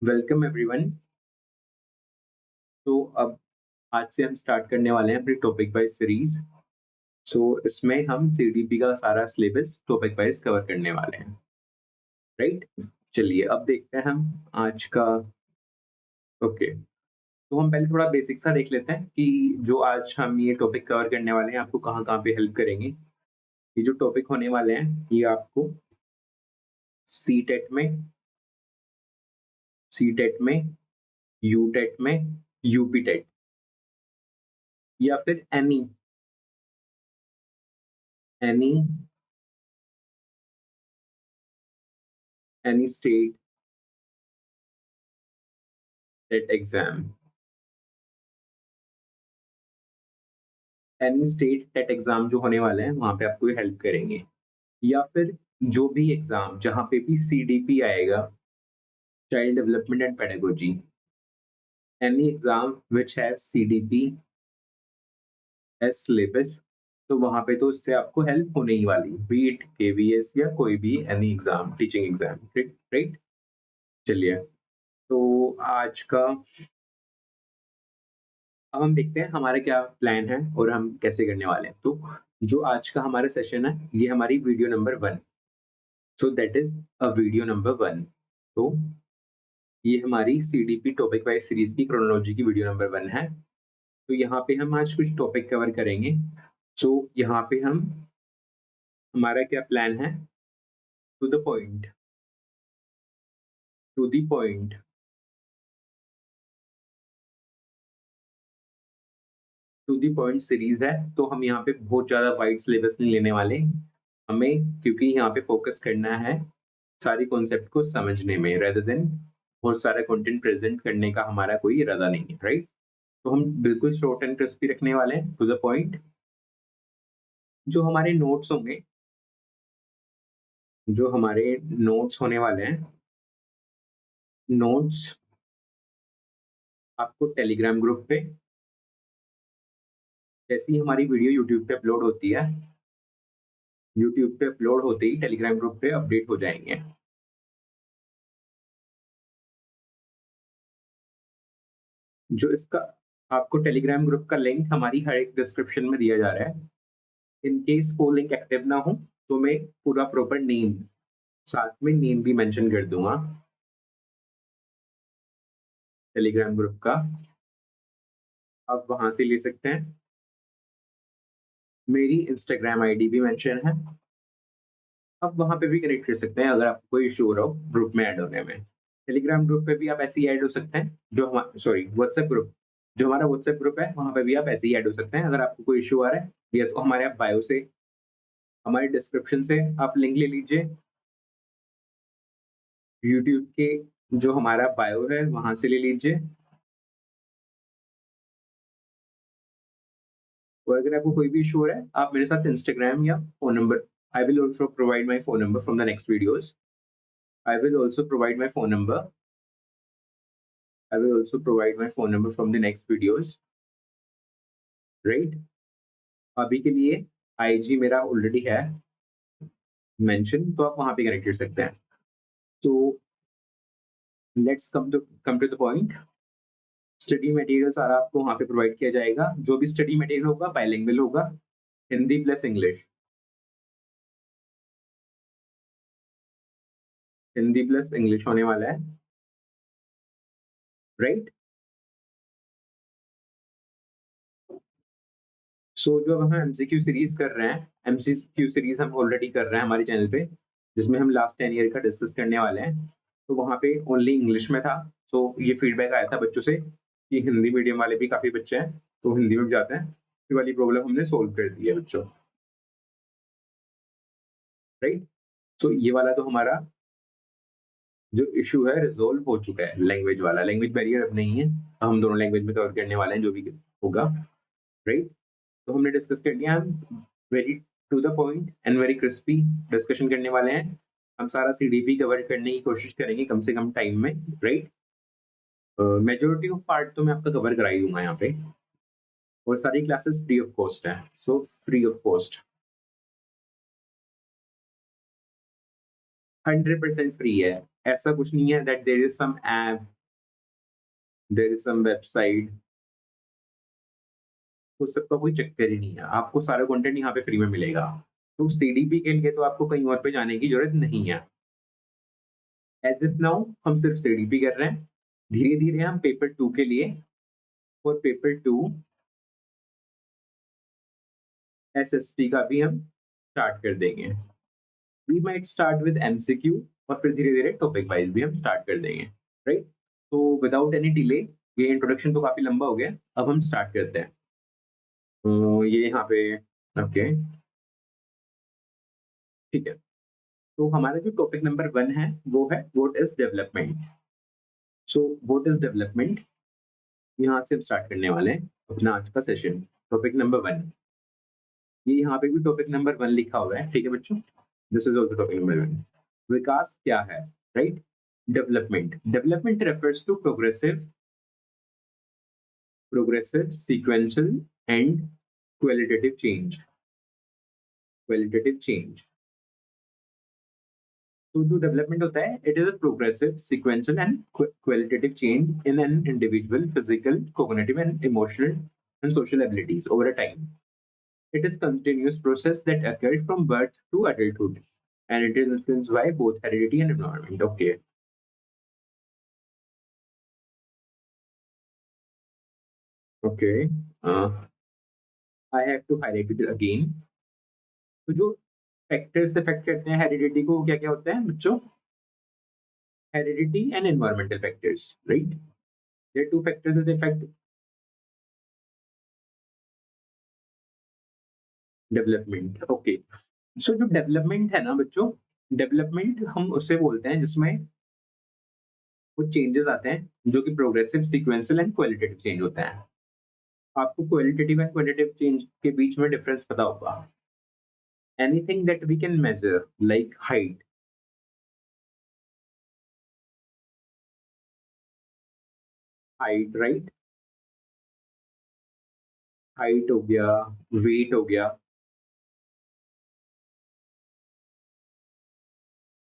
Welcome everyone. तो अब आज से हम स्टार्ट करने वाले हैं अपनी टॉपिक वाइज सीरीज। इसमें हम सीडीपी का सारा सिलेबस टॉपिक वाइज कवर करने वाले हैं, राइट। चलिए अब देखते हैं हम आज का। ओके, तो हम पहले थोड़ा बेसिक सा देख लेते हैं कि जो आज हम ये टॉपिक कवर करने वाले हैं आपको कहाँ कहाँ पे हेल्प करेंगे। ये जो टॉपिक होने वाले हैं ये आपको सी टेट में, यू टेट में, यूपी टेट या फिर any any state TET exam, any state TET exam जो होने वाले हैं वहां पे आपको हेल्प करेंगे। या फिर जो भी एग्जाम जहां पे भी सीडीपी आएगा, child development and pedagogy, any exam which have CDP as syllabus, तो वहां पे तो इससे आपको हेल्प होने ही वाली, बी इट केवीएस या कोई भी any exam, teaching exam, right. चलिए, तो आज का अब हम देखते हैं हमारा क्या प्लान है और हम कैसे करने वाले हैं। तो जो आज का हमारा सेशन है ये हमारी video number 1, so that is a video number 1। तो ये हमारी सीडीपी टॉपिक वाइज सीरीज की क्रोनोलॉजी की वीडियो नंबर 1 है। तो यहाँ पे हम आज कुछ टॉपिक कवर करेंगे। यहाँ पे हम हमारा क्या प्लान है, to the point, to the point, to the point series है। तो हम यहाँ पे बहुत ज्यादा वाइड सिलेबस नहीं लेने वाले हमें, क्योंकि यहाँ पे फोकस करना है सारी कॉन्सेप्ट को समझने में, रेदर देन बहुत सारा कंटेंट प्रेजेंट करने का हमारा कोई इरादा नहीं है, राइट। तो हम बिल्कुल शॉर्ट एंड क्रिस्पी रखने वाले हैं, टू द पॉइंट। जो हमारे नोट्स होंगे, जो हमारे नोट्स होने वाले हैं, नोट्स आपको टेलीग्राम ग्रुप पे, जैसे ही हमारी वीडियो यूट्यूब पे अपलोड होती है, यूट्यूब पे अपलोड होते ही टेलीग्राम ग्रुप पे अपडेट हो जाएंगे। जो इसका आपको टेलीग्राम ग्रुप का लिंक हमारी हर एक डिस्क्रिप्शन में दिया जा रहा है। इन केस वो लिंक एक्टिव ना हो तो मैं पूरा प्रॉपर नेम, साथ में नेम भी मेंशन कर दूंगा टेलीग्राम ग्रुप का, आप वहां से ले सकते हैं। मेरी इंस्टाग्राम आईडी भी मेंशन है, आप वहां पे भी कनेक्ट कर सकते हैं अगर आपको कोई इशू हो रहा हो ग्रुप में ऐड होने में। टेलीग्राम ग्रुप पे भी आप ऐसे ही ऐड हो सकते हैं, जो हमारा सॉरी व्हाट्सएप ग्रुप, जो हमारा व्हाट्सएप ग्रुप है वहां पे भी आप ऐसे ही ऐड हो सकते हैं। अगर आपको कोई इशू आ रहा है या तो हमारे आप बायो से, हमारे डिस्क्रिप्शन से आप लिंक ले लीजिए, यूट्यूब के जो हमारा बायो है वहां से ले लीजिए। और अगर आपको कोई भी इशू हो रहा है आप मेरे साथ इंस्टाग्राम या phone number, I will also provide my phone number from the next videos, I will also provide my phone number, I will also provide my phone number from the next videos, right. अभी के लिए IG मेरा already है mention, तो आप वहां पे connect कर सकते हैं। तो let's come to the point. Study material सारा आपको वहां पे प्रोवाइड किया जाएगा। जो भी स्टडी मटेरियल होगा बाइलिंगुअल होगा, Hindi plus English, Hindi plus English होने वाला है, राइट। जो अब हम एमसीक्यू सीरीज कर रहे हैं, एमसीक्यू सीरीज हम ऑलरेडी कर रहे हैं हमारे चैनल पे, जिसमें हम लास्ट 10 ईयर का डिस्कस करने वाले हैं। तो वहाँ पे ओनली इंग्लिश में था। ये फीडबैक आया था बच्चों से कि हिंदी मीडियम वाले भी काफी बच्चे हैं तो हिंदी में भी जाते हैं। ये वाली प्रॉब्लम हमने सोल्व कर दी है बच्चों, राइट। ये वाला तो हमारा जो इशू है रिजोल्व हो चुका है, लैंग्वेज वाला, लैंग्वेज बैरियर अब नहीं है। हम दोनों लैंग्वेज में कवर करने वाले हैं जो भी होगा, राइट। तो हमने डिस्कस कर लिया, हम very to the point and very crispy discussion करने वाले हैं। हम सारा सीडीपी कवर करने की कोशिश करेंगे कम से कम टाइम में, राइट। मेजोरिटी ऑफ पार्ट तो मैं आपका कवर करा ही दूंगा यहाँ पे, और सारी क्लासेस फ्री ऑफ कॉस्ट है, so free of cost, 100% free है। ऐसा कुछ नहीं है that there is some app there is some website, उस सब का कोई चक्कर ही नहीं है। आपको सारा कंटेंट यहाँ पे फ्री में मिलेगा। तो सीडीपी के लिए तो आपको कहीं और पे जाने की ज़रूरत नहीं है। एज़ ऑफ नाउ हम सिर्फ सीडीपी कर रहे हैं। धीरे-धीरे हम पेपर 2 के लिए और पेपर 2 एसएसटी का भी हम स्टार्ट कर देंगे। We might start with MCQ और फिर धीरे-धीरे टॉपिक वाइज़ भी हम स्टार्ट कर देंगे, राइट? तो विदाउट एनी डिले, ये इंट्रोडक्शन तो काफ़ी लंबा हो गया, अब हम स्टार्ट करते हैं। तो ये यहाँ पे ओके, ठीक है। तो हमारा जो टॉपिक नंबर 1 है, वो है what is development? So what is development? यहाँ से हम स्टार्ट करने वाले हैं अपना आज का सेशन। टॉपिक नंबर 1, ये यहाँ पे भी टॉपिक नंबर 1 लिखा हुआ है, ठीक है बच्चों? This is also topic number 1। विकास क्या है, right? Development. Development refers to progressive, sequential and qualitative change. Qualitative change. तो जो डेवलपमेंट होता है, it is a progressive, sequential and qualitative change in an individual physical, cognitive and emotional and social abilities over a time. It is continuous process that occurs from birth to adulthood, and it is influenced by both heredity and environment. Okay. Okay. I have to highlight it again. तो जो factors affect करते हैं heredity को, क्या क्या होते हैं बच्चों? Heredity and environmental factors, right? There two factors that affect development. Okay. So जो डेवलपमेंट है ना बच्चों, डेवलपमेंट हम उसे बोलते हैं जिसमें कुछ चेंजेस आते हैं जो कि progressive, sequential and qualitative change होते हैं। आपको क्वालिटेटिव एंड क्वांटिटेटिव चेंज के बीच में डिफरेंस पता होगा। Anything that we can measure, like height, right? Height हो गया, वेट हो गया,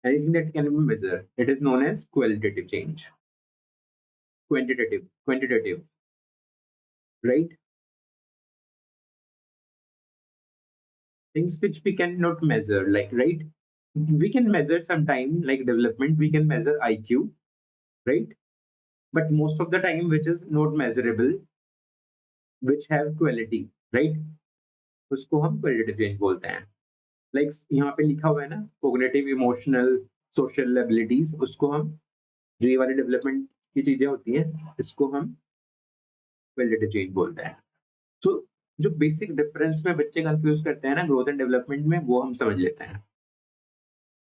anything that can be measured, it is known as qualitative change. Quantitative, right? Things which we cannot measure, like, right? We can measure sometime, like development, we can measure IQ, right? But most of the time, which is not measurable, which have quality, right? उसको हम qualitative change बोलते हैं। Like यहाँ पे लिखा हुआ है ना, कोग्निटिव, इमोशनल, सोशल एबिलिटीज, उसको हम, जो ये वाली डेवलपमेंट की चीजें होती हैं, इसको हम क्वालिटेटिव चेंज बोलते हैं। तो जो बेसिक डिफरेंस में बच्चे कंफ्यूज करते हैं ना ग्रोथ एंड डेवलपमेंट में, वो हम समझ लेते हैं।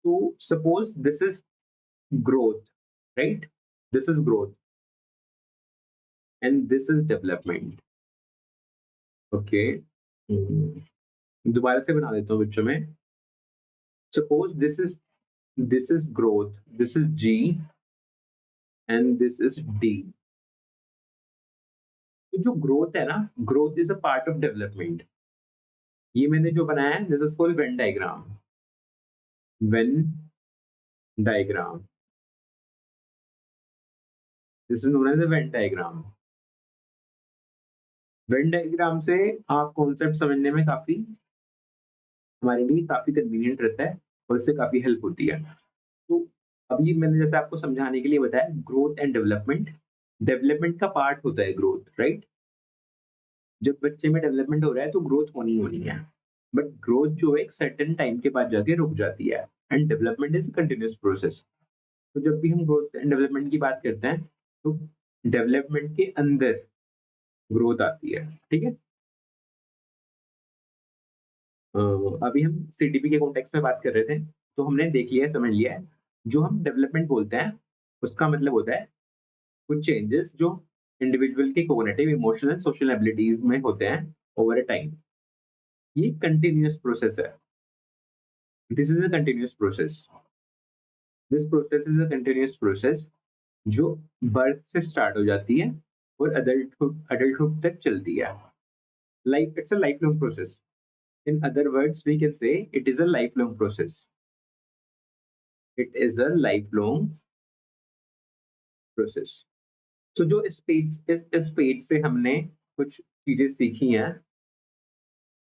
तो suppose this is growth, right? This is growth and this is development. Okay, दोबारा से बना देता हूँ बच्चों में। Suppose this is growth, this is G and this is D. तो जो ग्रोथ है ना, growth is a part of development. ये मैंने जो बनाया है, this is called Venn diagram. Venn diagram, this is known as a Venn diagram. Venn diagram से आप कॉन्सेप्ट समझने में काफी, हमारे लिए काफी कन्वीनियंट रहता है और इससे काफी हेल्प होती है। तो अभी मैंने जैसे आपको समझाने के लिए बताया, ग्रोथ एंड डेवलपमेंट, डेवलपमेंट का पार्ट होता है ग्रोथ, राइट? जब बच्चे में डेवलपमेंट हो रहा है तो ग्रोथ होनी ही होनी है, बट ग्रोथ जो है एक सर्टेन टाइम के बाद जाके रुक जाती है, and development is continuous process. तो जब भी हम ग्रोथ एंड डेवलपमेंट की बात करते हैं, तो डेवलपमेंट के अंदर ग्रोथ आती है, ठीक है? अ, अभी हम सीटीपी के कॉन्टेक्स्ट में बात कर रहे थे, तो हमने देख लिया है, समझ लिया है, जो हम डेवलपमेंट बोलते हैं, उसका मतलब होता है कुछ चेंजेस जो इंडिविजुअल की कॉग्निटिव, इमोशनल, सोशल एबिलिटीज में होते हैं ओवर अ टाइम। ये कंटिन्यूअस प्रोसेस है। This is a continuous process. This process is a continuous process जो बर्थ से स्टार्ट हो जाती है और अडल्टहुड तक चलती है। Like it's a life long process. In other words we can say it is a life long process. It is a life long process. तो जो इस पेज से हमने कुछ चीजें सीखी हैं,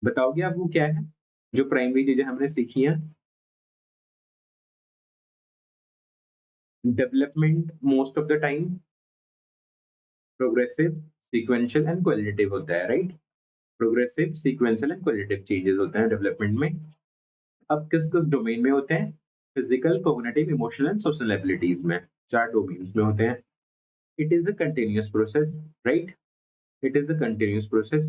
बताओगे आप वो क्या है? जो प्राइमरी चीजें हमने सीखी हैं। Development most of the time progressive, sequential and qualitative होता है, right? Progressive, sequential and qualitative changes होते हैं डेवलपमेंट में। अब किस किस डोमेन में होते हैं? Physical, cognitive, emotional and social abilities में, 4 डोमेन्स में होते हैं। It is a continuous process, right? It is a continuous process.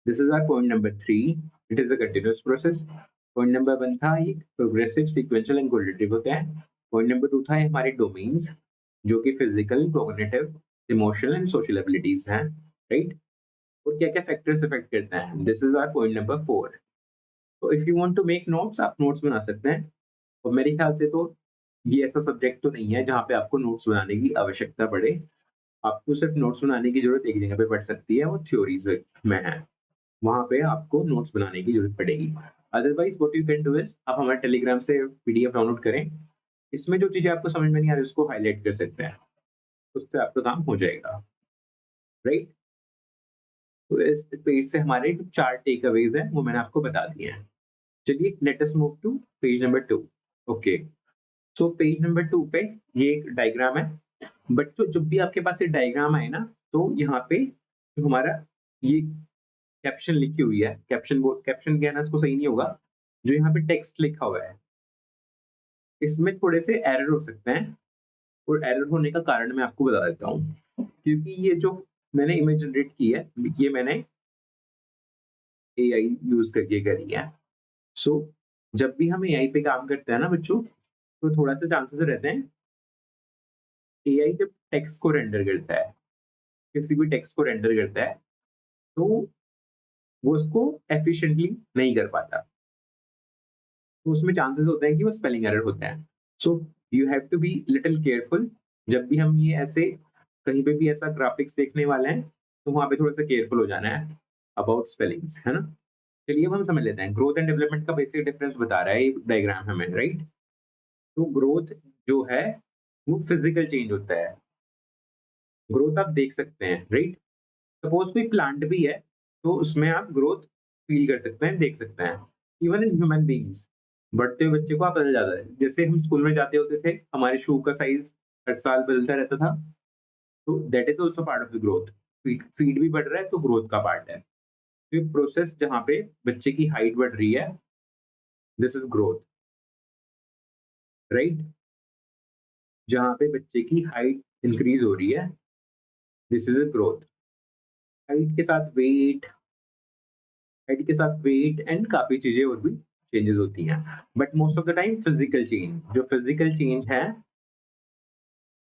This is our point number 3। It is a continuous process. Point number 1 था ये progressive, sequential and qualitative होते हैं। Point number 2 था ये हमारे डोमेन्स, जो कि physical, cognitive, emotional and social abilities हैं, राइट? और क्या क्या फैक्टर्स इफेक्ट करते हैं, this is our point number 4। तो if you want to make notes, आप नोट्स बना सकते हैं। और मेरे ख्याल से तो ये ऐसा सब्जेक्ट तो नहीं है जहाँ पे आपको नोट्स बनाने की आवश्यकता पड़े। आपको सिर्फ नोट्स बनाने की जरूरत एक जगह पे पड़ सकती है, वो थ्योरीज में है। वहाँ पे आपको नोट्स बनाने की जरूरत पड़ेगी। Otherwise what you can do is, आप हमारे टेलीग्राम से पीडीएफ डाउनलोड करें। इसमें जो चीजें आपको समझ में नहीं आ रही उसको हाईलाइट कर सकते हैं, उससे आपका काम हो जाएगा, राइट? तो इस पेज से हमारे 4 टेक अवेज हैं, वो मैंने आपको बता दिए हैं। चलिए let us move to page number 2। Okay, so page number 2 पे ये एक डायग्राम है। बट तो जब भी आपके पास ये डायग्राम आए ना, तो यहाँ पे जो हमारा ये कैप्शन लिखी हुई है, कैप्शन कहना इसको सही नहीं होगा, जो यहाँ पे टेक्स्ट लिखा हुआ है, इसमें थोड़े से एरर हो सकते हैं। और एरर होने का कारण मैं आपको बता देता हूँ। क्योंकि ये जो मैंने इमेज जनरेट की है, ये मैंने एआई यूज करके करी है। सो जब भी हम एआई पे काम करते हैं ना बच्चों, तो थोड़ा सा चांसेस रहते हैं, एआई जब टेक्स्ट को रेंडर करता है, किसी भी टेक्स्ट को रेंडर करता है, तो वो उसको एफिशिएंटली नहीं कर पाता। तो उसमें चांसेस होते हैं कि वो स्पेलिंग एरर होते हैं। So you have to be little careful. जब भी हम ये ऐसे कहीं पे भी ऐसा ग्राफिक्स देखने वाले हैं, तो वहाँ पे थोड़ा सा केयरफुल हो जाना है अबाउट स्पेलिंग्स, है ना? चलिए अब हम समझ लेते हैं, ग्रोथ एंड डेवलपमेंट का बेसिक डिफरेंस बता रहा है ये डायग्राम हमें, राइट? तो ग्रोथ जो है वो फिजिकल चेंज होता है। ग्रोथ आप देख सकते हैं, राइट? सपोज कोई प्लांट भी है, तो उसमें आप ग्रोथ फील कर सकते हैं, देख सकते हैं। इवन इन ह्यूमन बीइंग्स, बढ़ते हुए बच्चे को आप बदल जाता है। जैसे हम स्कूल में जाते होते थे, हमारे शू का साइज हर साल बदलता रहता था, तो that is also part of the growth. Feed भी बढ़ रहा है तो ग्रोथ का पार्ट है। तो प्रोसेस जहाँ पे बच्चे की हाइट बढ़ रही है, दिस इज ग्रोथ, राइट? जहाँ पे बच्चे की हाइट इंक्रीज हो रही है, this is a growth. Height के साथ वेट, हाइट के साथ वेट एंड काफी चीजें और भी चेंजेस होती हैं। But most of the time physical change, जो फिजिकल चेंज है,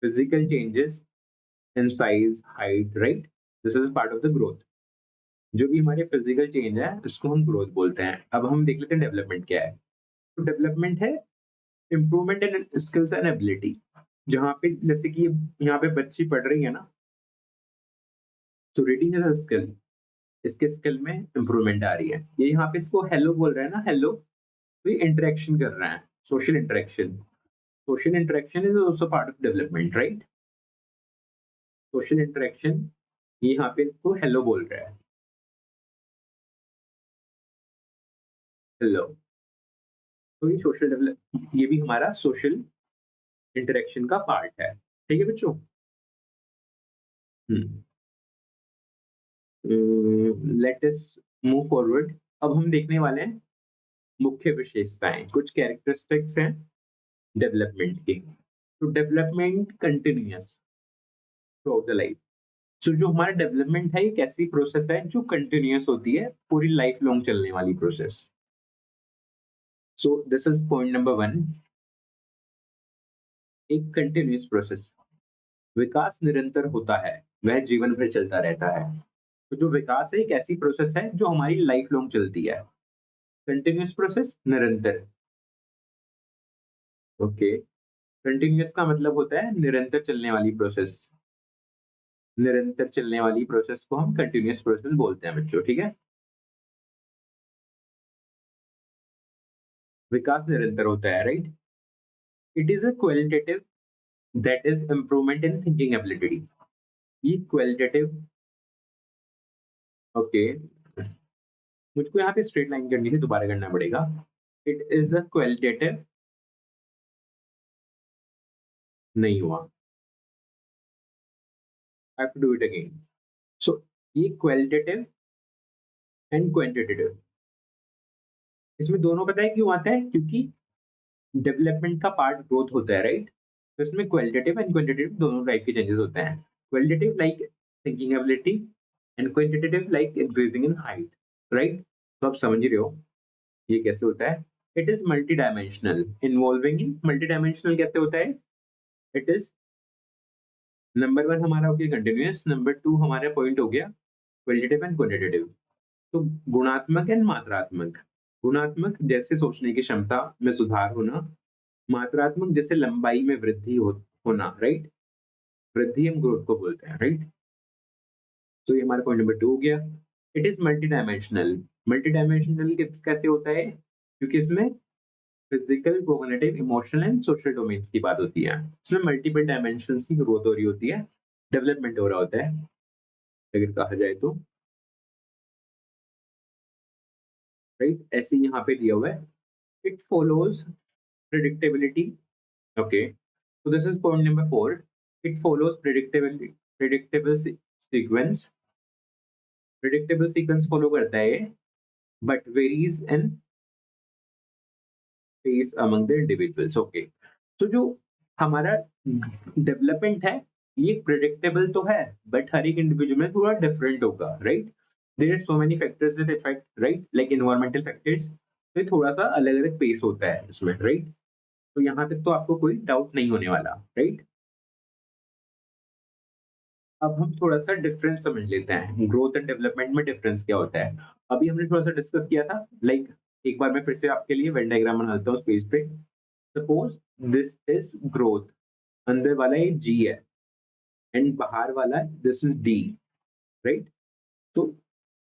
physical changes in size, height, right, this is part of the growth. जो भी हमारे फिजिकल चेंज है उसको हम ग्रोथ बोलते हैं। अब हम देख लेते हैं डेवलपमेंट क्या है। तो डेवलपमेंट है improvement in skills and ability. जहाँ पे जैसे कि यहाँ पे बच्ची पढ़ रही है ना, तो रीडिंग इज अ स्किल, इसके स्किल में इंप्रूवमेंट आ रही है। ये यहाँ पे इसको हेलो बोल रहा है ना, हेलो, तो ये इंटरेक्शन कर रहे हैं, social interaction. Social interaction is also part of development, right? Social interaction, ये यहाँ पे इसको हेलो बोल रहा है, हेलो। तो ये सोशल डेवलप, ये भी हमारा सोशल इंटरेक्शन का पार्ट है। ठीक है बच्चों? हम्म। Let us move forward. अब हम देखने वाले हैं मुख्य विशेषताएं, कुछ कैरेक्टरिस्टिक्स हैं डेवलपमेंट की। तो development continuous throughout the life. So जो हमारा डेवलपमेंट है, एक ऐसी प्रोसेस है जो कंटिन्यूअस होती है, पूरी लाइफ लॉन्ग चलने वाली process. So this is point number 1। एक कंटिन्यूअस प्रोसेस, विकास निरंतर होता है, वह जीवन भर चलता रहता है। तो जो विकास है एक ऐसी प्रोसेस है जो हमारी लाइफ लॉन्ग चलती है। कंटिन्यूअस प्रोसेस, निरंतर। ओके, कंटिन्यूअस का मतलब होता है निरंतर चलने वाली प्रोसेस। निरंतर चलने वाली प्रोसेस को हम कंटिन्यूअस प्रोसेस बोलते हैं बच्चों, ठीक है? विकास निरंतर होता है, right? It is a qualitative that is improvement in thinking ability. ये क्वालिटेटिव, ओके, मुझको यहाँ पे स्ट्रेट लाइन करनी थी, दोबारा करना पड़ेगा। इट इज अ क्वालिटेटिव, नहीं हुआ, I have to do it again. So ये क्वालिटेटिव एंड क्वांटिटेटिव, इसमें दोनों पता है क्यों आता है, क्योंकि डेवलपमेंट का पार्ट ग्रोथ होता है, राइट? तो इसमें क्वालिटेटिव एंड क्वांटिटेटिव दोनों टाइप के चेंजेस होते हैं। Qualitative like thinking ability and quantitative like increasing in height, right? तो आप समझ ही रहे हो ये कैसे होता है। It is multi dimensional, involving in multi dimensional कैसे होता है? इट इज, नंबर वन हमारा हो गया कंटिन्यूअस, नंबर टू हमारा पॉइंट हो गया क्वालिटेटिव एंड क्वांटिटेटिव। तो गुणात्मक एंड मात्रात्मक। गुणात्मक जैसे सोचने की क्षमता में सुधार होना, मात्रात्मक जैसे लंबाई में वृद्धि होना, राइट? वृद्धि हम ग्रोथ को बोलते हैं, राइट? तो ये हमारा पॉइंट नंबर 2 हो गया। It is multi dimensional. Multi dimensional कैसे होता है? क्योंकि इसमें physical, cognitive, emotional and social domains की बात होती है। इसमें मल्टीपल डायमेंशंस की ग्रोथ हो रही होती है, डेवलपमेंट हो रहा होता है, अगर कहा जाए तो, राइट? ऐसे ही यहाँ पे दिया हुआ है। It follows predictability. Okay. So this is point number 4. It follows predictable sequence. Predictable sequence follow करता है, but varies in pace among the individuals. Okay. तो जो हमारा डेवलपमेंट है, ये प्रिडिक्टेबल तो है, बट हर एक इंडिविजुअल में थोड़ा डिफरेंट होगा, right? There are so many factors that affect, right, like environmental factors. तो ये थोड़ा सा अलग अलग पेस होता है इसमें, राइट? तो यहाँ तक तो आपको कोई डाउट नहीं होने वाला, राइट? अब हम थोड़ा-सा डिफरेंस समझ लेते हैं, ग्रोथ एंड डेवलपमेंट में डिफरेंस क्या होता है। अभी हमने थोड़ा-सा डिस्कस किया था, लाइक एक बार मैं फिर से आपके लिए वेन डायग्राम बना देता हूँ उस पेज पे। सपोज दिस इज ग्रोथ, अंदर वाला ये जी है एंड बाहर वाला दिस इज डी, राइट? तो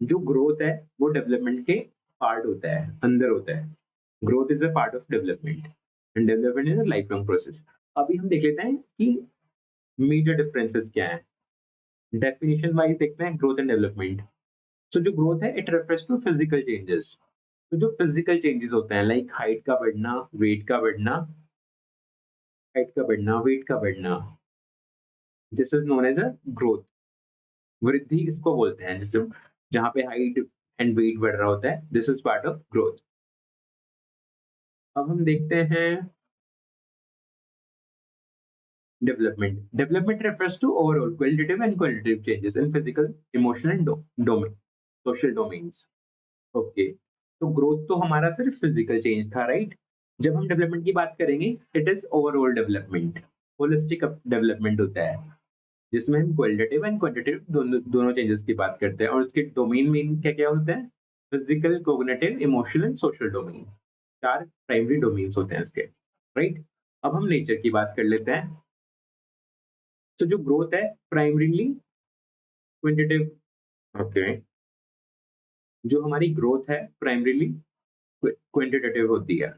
जो ग्रोथ है वो डेवलपमेंट के पार्ट होता है, अंदर होता है। Growth is a part of development and development is a life long process. अभी हम देख लेते हैं कि मेजर डिफरेंसेस क्या है। डेफिनेशन वाइज देखते हैं ग्रोथ एंड डेवलपमेंट। सो जो ग्रोथ है it refers to physical changes. तो जो फिजिकल चेंजेस होते हैं लाइक हाइट का बढ़ना, वेट का बढ़ना, हाइट का बढ़ना, वेट का बढ़ना, this is known as a growth. वृद्धि इसको बोलते हैं, जैसे जहाँ पे हाइट एंड वेट बढ़ रहा होता है, this is part of growth. अब हम देखते हैं development. Development refers to overall qualitative and qualitative changes in physical, emotional and domain, social domains. Okay, तो ग्रोथ तो हमारा सिर्फ फिजिकल चेंज था, राइट? जब हम डेवलपमेंट की बात करेंगे, it is overall development, holistic development होता है, जिसमें हम क्वालिटेटिव एंड क्वांटिटेटिव दोनों दोनों चेंजेस की बात करते हैं। और उसके डोमेन में क्या क्या होता है? Physical, cognitive, emotional and social domain, चार प्राइमरी डोमेन्स होते हैं इसके, राइट? अब हम नेचर की बात कर लेते हैं। तो जो ग्रोथ है प्राइमरीली क्वांटिटेटिव, ओके, जो हमारी ग्रोथ है प्राइमरीली क्वांटिटेटिव होती है।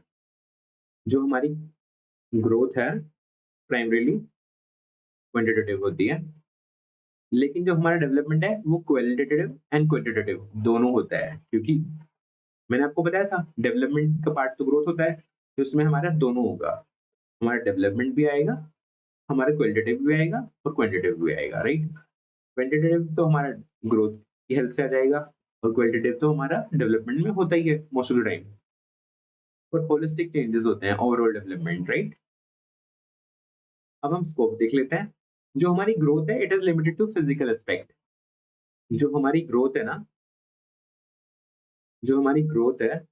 जो हमारी ग्रोथ है प्राइमरीली क्वांटिटेटिव होती है, लेकिन जो हमारा डेवलपमेंट है वो क्वालिटेटिव एंड क्वांटिटेटिव दोनों होता है, क्योंकि मैंने आपको बताया था डेवलपमेंट का पार्ट तो ग्रोथ होता है, तो इसमें हमारा दोनों होगा, हमारा डेवलपमेंट भी आएगा, हमारा क्वालिटेटिव भी आएगा और क्वांटिटेटिव भी आएगा, राइट? क्वांटिटेटिव तो हमारा ग्रोथ की हेल्प से आ जाएगा और क्वालिटेटिव तो हमारा डेवलपमेंट में होता ही है मोस्ट ऑफ द टाइम। और होलिस्टिक चेंजेस होते हैं ओवरऑल डेवलपमेंट, राइट? अब हम स्कोप देख लेते हैं। जो हमारी ग्रोथ है it is limited to physical aspect. जो हमारी ग्रोथ है ना, जो हमारी ग्रोथ है,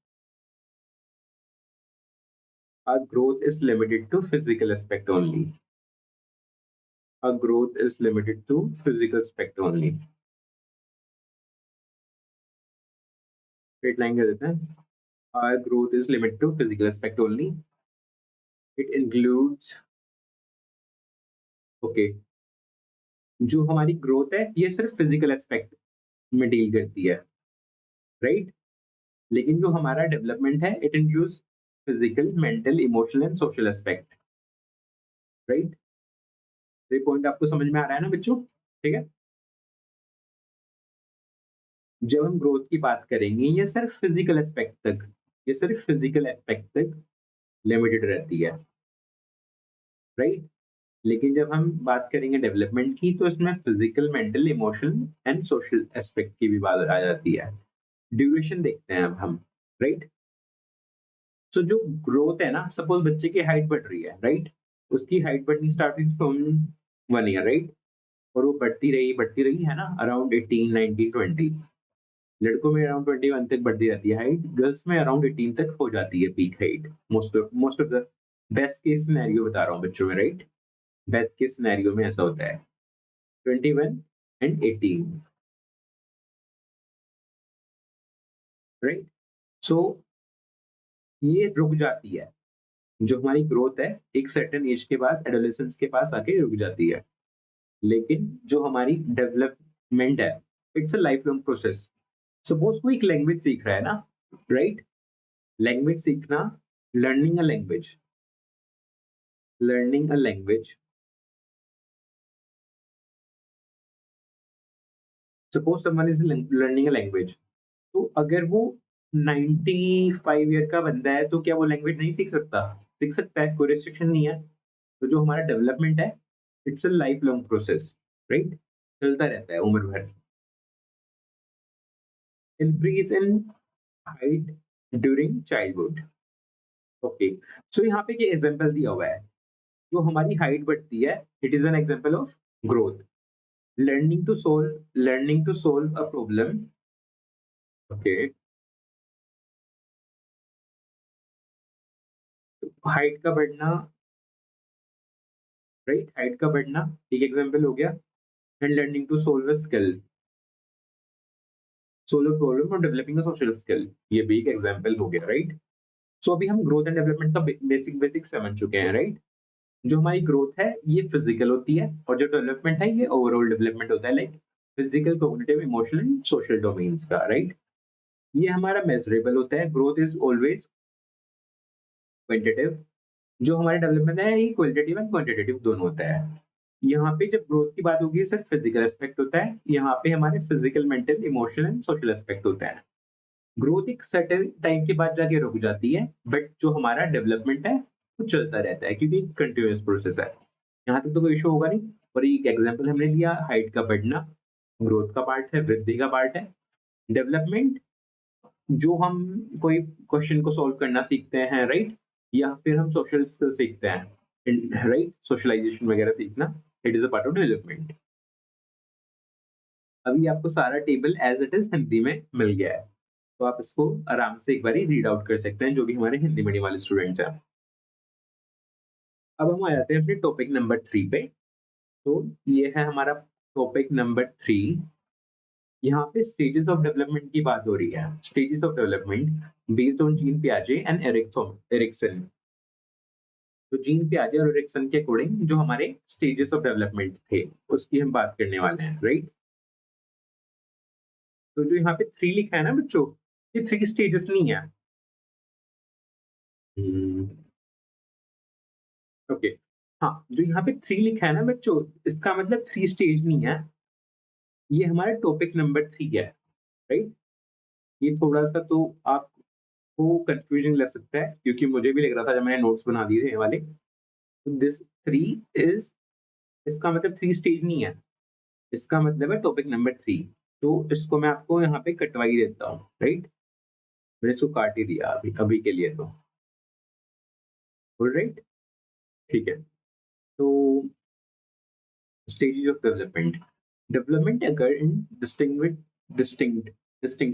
our growth is limited to physical aspect only. Our growth is limited to physical aspect only. Straight line कर देते हैं। Our growth is limited to physical aspect only. It includes, okay, जो हमारी ग्रोथ है ये सिर्फ physical aspect में deal करती है, राइट? लेकिन जो हमारा डेवलपमेंट है it includes physical, mental, emotional and social aspect, right? ये पॉइंट आपको समझ में आ रहा है ना बच्चों? ठीक है। जब हम ग्रोथ की बात करेंगे, ये सिर्फ फिजिकल एस्पेक्ट तक, ये सिर्फ फिजिकल एस्पेक्ट तक लिमिटेड रहती है, राइट? लेकिन जब हम बात करेंगे डेवलपमेंट की, तो इसमें physical, mental, emotional and social aspect की भी बात आ जाती है। ड्यूरेशन देखते हैं अब हम, राइट? सो जो ग्रोथ है ना, सपोज बच्चे की हाइट बढ़ रही है, राइट? उसकी हाइट बढ़नी स्टार्ट हुई फ्रॉम 1 ईयर, राइट? और वो बढ़ती रही है ना, अराउंड 18, 19, 20। लड़कों में अराउंड 21 तक बढ़ती रहती है हाइट, गर्ल्स में अराउंड 18 तक हो जाती है peak height. Most of the best case scenario बता रहा हूँ बच्चों में, राइट? बेस्ट केस सिनेरियो में ऐसा होता है, 21 एंड 18, राइट? सो ये रुक जाती है, जो हमारी ग्रोथ है एक सर्टेन एज के पास, एडोलेसेंस के पास आके रुक जाती है। लेकिन जो हमारी डेवलपमेंट है, it's a life long process. Suppose कोई एक लैंग्वेज सीख रहा है ना, राइट? लैंग्वेज सीखना, learning a language, learning a language, suppose someone is learning a language, तो अगर वो 95 ईयर का बंदा है, तो क्या वो लैंग्वेज नहीं सीख सकता? सीख सकता है, कोई रिस्ट्रिक्शन नहीं है। तो जो हमारा डेवलपमेंट है, it's a life long process, right? चलता रहता है उम्र भर। Increase in height during childhood, okay. So यहाँ पे ये एग्जांपल दिया हुआ है, जो हमारी हाइट बढ़ती है, it is an example of growth. Learning to solve a problem, okay. Height का बढ़ना, राइट? हाइट का बढ़ना एक एग्जांपल हो गया। And learning to solve a skill, solve problem और डेवलपिंग अ सोशल स्किल, ये भी एक एग्जांपल हो गया, राइट? सो अभी हम ग्रोथ एंड डेवलपमेंट का बेसिक बेसिक समझ चुके हैं, राइट? जो हमारी ग्रोथ है ये फिजिकल होती है, और जो डेवलपमेंट है ये ओवरऑल डेवलपमेंट होता है, like physical, cognitive, emotional, social domains का, राइट? ये हमारा मेजरेबल होता है। ग्रोथ इज ऑलवेज क्वांटिटेटिव, जो हमारा डेवलपमेंट है ये क्वालिटेटिव एंड क्वांटिटेटिव दोनों होता है। यहाँ पे जब ग्रोथ की बात होगी, सिर्फ फिजिकल एस्पेक्ट होता है, यहाँ पे हमारे physical, mental, emotional and social aspect होता है। ग्रोथ एक सर्टेन टाइम के बाद जाके रुक जाती है, बट जो हमारा डेवलपमेंट है वो चलता रहता है, क्योंकि कंटिन्यूअस प्रोसेस है। यहाँ तक तो कोई इशू होगा नहीं। और एक एग्जांपल हमने लिया, हाइट का बढ़ना ग्रोथ का पार्ट है, वृद्धि का पार्ट है। डेवलपमेंट, जो हम कोई क्वेश्चन को सॉल्व करना सीखते हैं, राइट? या फिर हम सोशल स्किल सीखते हैं, राइट? सोशलाइजेशन वगैरह सीखना, it is a part of development. अभी आपको सारा table as it is Hindi में मिल गया है, तो आप इसको आराम से एक बार रीड आउट कर सकते हैं, जो भी हमारे हिंदी मीडियम वाले स्टूडेंट्स हैं। अब हम आ जाते हैं अपने टॉपिक नंबर 3 पे। तो ये है हमारा टॉपिक नंबर 3। यहाँ पे स्टेजेस ऑफ डेवलपमेंट की बात हो रही है। Stages of development based on Jean पियाजे एंड एरिक्सन। तो जीन पियाजे और एरिक्सन के अकॉर्डिंग जो हमारे स्टेजेस ऑफ डेवलपमेंट थे, उसकी हम बात करने वाले हैं, राइट? तो जो यहाँ पे 3 लिखा है ना बच्चों, ये 3 स्टेजेस नहीं है। हम्म, ओके। हाँ, जो यहाँ पे 3 लिखा है ना बच्चों, इसका मतलब 3 स्टेज नहीं है। ये हमारा टॉपिक नंबर 3 है, राइट? ये थोड़ा-सा तो आपको कन्फ्यूजन लग सकता है, क्योंकि मुझे भी लग रहा था जब मैंने नोट्स बना दिए थे ये वाले। तो दिस 3 इज़, इसका मतलब 3 स्टेज नहीं है, इसका मतलब है टॉपिक नंबर 3। तो इसको मैं आपको यहाँ पे कटवा ही देता हूँ, राइट? मैंने इसको काट ही दिया अभी अभी के लिए तो। ऑलराइट? ठीक है। तो stages of development. Development occur in distinct.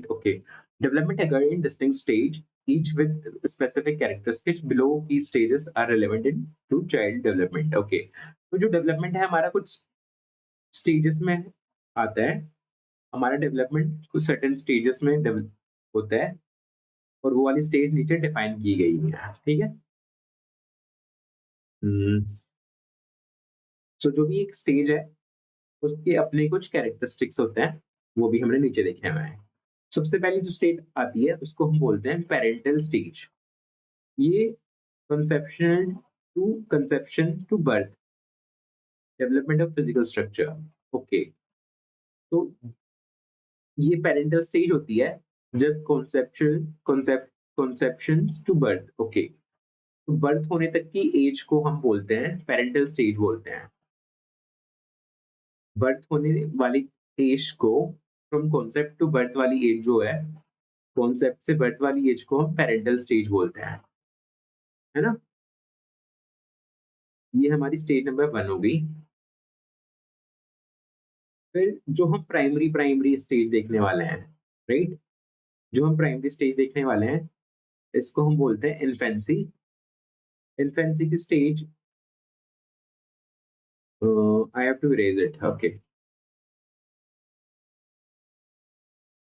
Okay. Development occur in distinct stage, each with specific characteristics. Below these stages are relevant in to child development. Okay. तो जो डेवलपमेंट है हमारा कुछ स्टेजेस में आता है। हमारा डेवलपमेंट कुछ सर्टेन स्टेजेस में डेवलप होता है, और वो वाली स्टेज नीचे डिफाइन की गई है, ठीक है? सो जो भी एक स्टेज है, उसके अपने कुछ कैरेक्टरिस्टिक्स होते हैं, वो भी हमने नीचे देखे हुए हैं। सबसे पहली जो स्टेट आती है, उसको हम बोलते हैं पेरेंटल स्टेज। ये conception to birth, development of physical structure. Okay, तो ये पेरेंटल स्टेज होती है जब कॉन्सेप्शन टू बर्थ। ओके, तो बर्थ होने तक की एज को हम बोलते हैं पेरेंटल स्टेज बोलते हैं। बर्थ होने वाली एज को, फ्रॉम कॉन्सेप्ट टू बर्थ वाली एज जो है, कॉन्सेप्ट से बर्थ वाली एज को हम पेरेंटल स्टेज बोलते हैं, है ना। ये हमारी स्टेज नंबर 1 हो गई। फिर जो हम प्राइमरी प्राइमरी स्टेज देखने वाले हैं, राइट, जो हम प्राइमरी स्टेज देखने वाले हैं, इसको हम बोलते हैं इन्फेंसी। इन्फेंसी की stage, I have to erase it. Okay,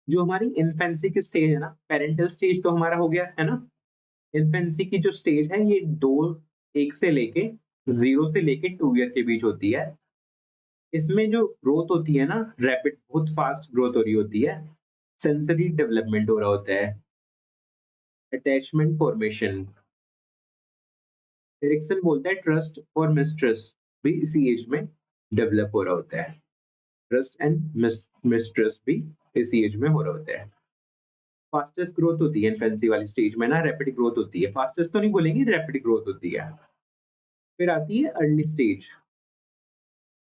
जो हमारी इन्फेंसी की स्टेज है ना, पेरेंटल स्टेज तो हमारा हो गया है ना। इन्फेंसी की जो स्टेज है ये दो, एक से लेके 0 से लेके 2 ईयर के बीच होती है। इसमें जो ग्रोथ होती है ना, रैपिड, बहुत फास्ट ग्रोथ हो रही होती है। सेंसरी डेवलपमेंट हो रहा होता है, अटैचमेंट फॉर्मेशन। एरिक्सन बोलता है ट्रस्ट और मिसट्रस्ट भी इसी एज में डेवलप हो रहा होता है। ट्रस्ट एंड मिसट्रस्ट भी इसी एज में हो रहा होता है। फास्टेस्ट ग्रोथ होती है इन्फेंसी वाली स्टेज में ना, रैपिड ग्रोथ होती है। फास्टेस्ट तो नहीं बोलेंगे, रैपिड ग्रोथ होती है। फिर आती है अर्ली स्टेज।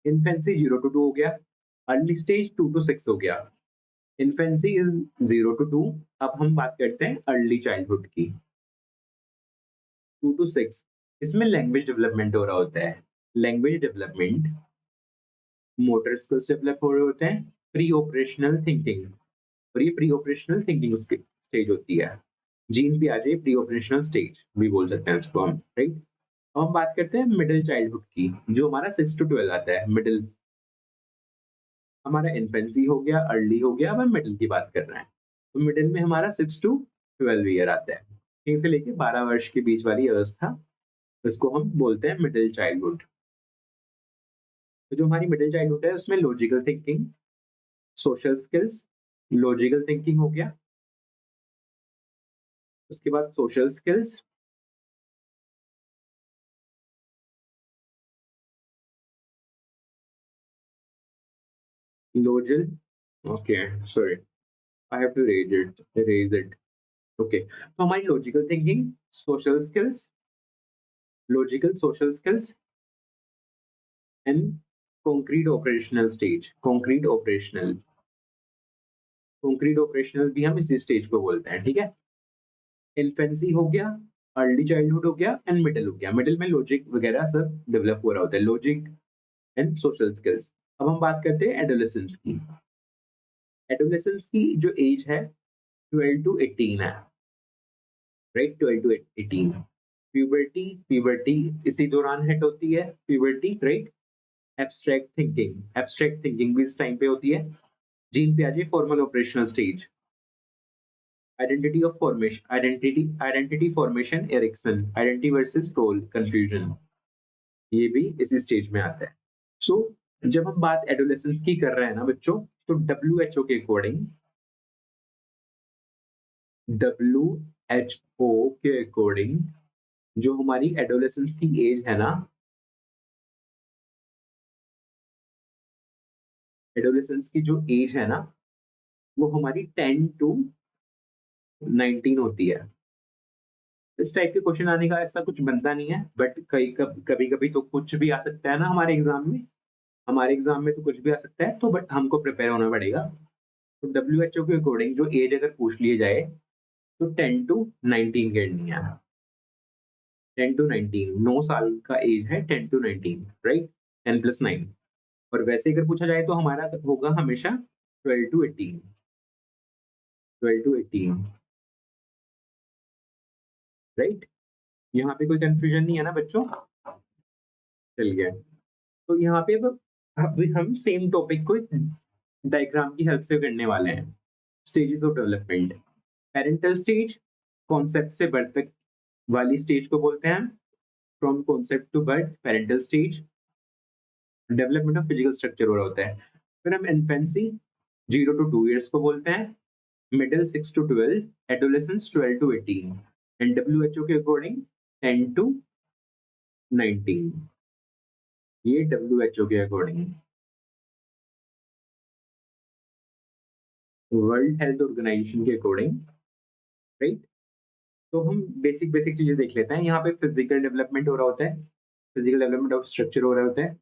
इन्फेंसी 0 to 2 हो गया, अर्ली स्टेज 2 to 6 हो गया। Infancy is 0 to 2। अब हम बात करते हैं अर्ली चाइल्डहुड की, 2 to 6। इसमें लैंग्वेज डेवलपमेंट हो रहा होता है। Language development, motor skills develop हो रहे होते हैं, प्री ऑपरेशनल थिंकिंग। और ये प्री ऑपरेशनल थिंकिंग स्टेज होती है। जीन पियाजे प्री ऑपरेशनल स्टेज भी बोल सकते हैं इसको हम, राइट। अब हम बात करते हैं मिडिल चाइल्डहुड की, जो हमारा 6 to 12 आता है। मिडिल हमारा इन्फेंसी हो गया, अर्ली हो गया, अब हम मिडिल की बात कर रहे हैं। तो मिडिल में हमारा 6 to 12 ईयर आता है, 6 से लेके 12 वर्ष के बीच वाली अवस्था, इसको हम बोलते हैं मिडिल चाइल्डहुड। तो जो हमारी मिडिल चाइल्डहुड है उसमें logical thinking, social skills, logical thinking हो गया, उसके बाद social skills, logical, okay, sorry, I have to erase it. Okay, तो हमारी logical thinking, social skills, logical social skills and concrete operational stage. Concrete operational भी हम इसी स्टेज को बोलते हैं, ठीक है। इन्फेंसी हो गया, अर्ली चाइल्डहुड हो गया एंड मिडिल हो गया। मिडिल में लॉजिक वगैरह सब डेवलप हो रहा होता है, लॉजिक एंड सोशल स्किल्स। अब हम बात करते हैं एडोलेसेंस की। एडोलेसेंस की जो एज है 12 to 18 है, राइट, 12 to 18। प्यूबर्टी इसी दौरान हिट होती है, प्यूबर्टी, राइट। एब्स्ट्रैक्ट थिंकिंग भी इस टाइम पे होती है। जीन पियाजे formal operational stage. Identity formation Erikson, identity versus role confusion, ये भी इसी स्टेज में आता है। सो जब हम बात एडोलेसेंस की कर रहे हैं ना बच्चों, तो डब्ल्यू एच ओ के अकॉर्डिंग जो हमारी एडोलेसेंस की एज है ना, एडोलेसेंस की जो एज है ना, वो हमारी 10 to 19 होती है। इस टाइप के क्वेश्चन आने का ऐसा कुछ बनता नहीं है, बट कभी कभी तो कुछ भी आ सकता है ना हमारे एग्जाम में। हमारे एग्जाम में तो कुछ भी आ सकता है, तो बट हमको प्रिपेयर होना पड़ेगा। तो डब्ल्यू के अकॉर्डिंग जो एज अगर पूछ लिए जाए, तो 10 to 19 करनी है। 10 to 19, 9 साल का एज है 10 to 19, राइट, 10 + 9। और वैसे अगर पूछा जाए तो हमारा होगा हमेशा 12 to 18, 12 to 18, राइट। यहाँ पे कोई कंफ्यूजन नहीं है ना बच्चों, चलिए। तो यहाँ पे अब हम सेम टॉपिक को डायग्राम की हेल्प से करने वाले हैं। Stages of development, parental stage, concept से बर्थ तक वाली स्टेज को बोलते हैं from concept to birth, parental stage. Development of physical structure हो रहा होता है। फिर हम इन्फेंसी 0 to 2 ईयर्स को बोलते हैं, middle 6 to 12, adolescence 12 to 18 and W H O के अकॉर्डिंग 10 to 19। ये WHO के अकॉर्डिंग, वर्ल्ड हेल्थ ऑर्गेनाइजेशन के अकॉर्डिंग, राइट। तो हम बेसिक बेसिक चीजें देख लेते हैं। यहाँ पे फिजिकल डेवलपमेंट हो रहा होता है, फिजिकल डेवलपमेंट ऑफ स्ट्रक्चर हो रहा होता है